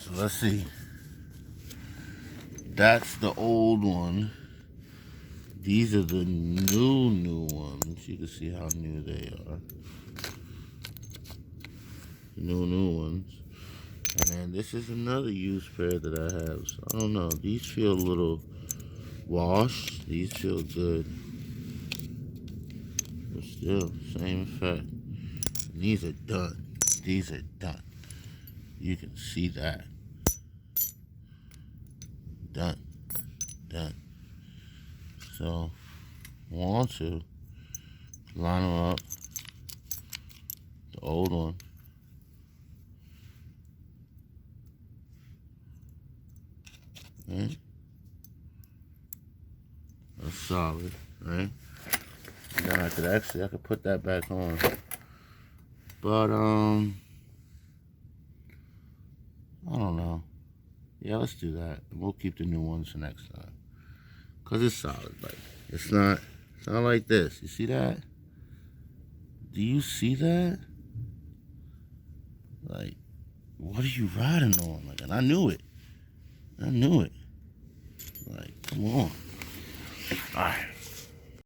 So let's see. That's the old one. These are the new ones. You can see how new they are. New ones. And then this is another used pair that I have. So I don't know. These feel a little washed. These feel good. But still, same effect. And these are done. These are done. You can see that. Done. Done. So, want to line them up. The old one. Right? That's solid, right? And then I could put that back on. But, I don't know. Yeah, let's do that. We'll keep the new ones for next time. Because it's solid. Like, it's not like this. You see that? Do you see that? Like, what are you riding on? Like, and I knew it. Like, come on. All right.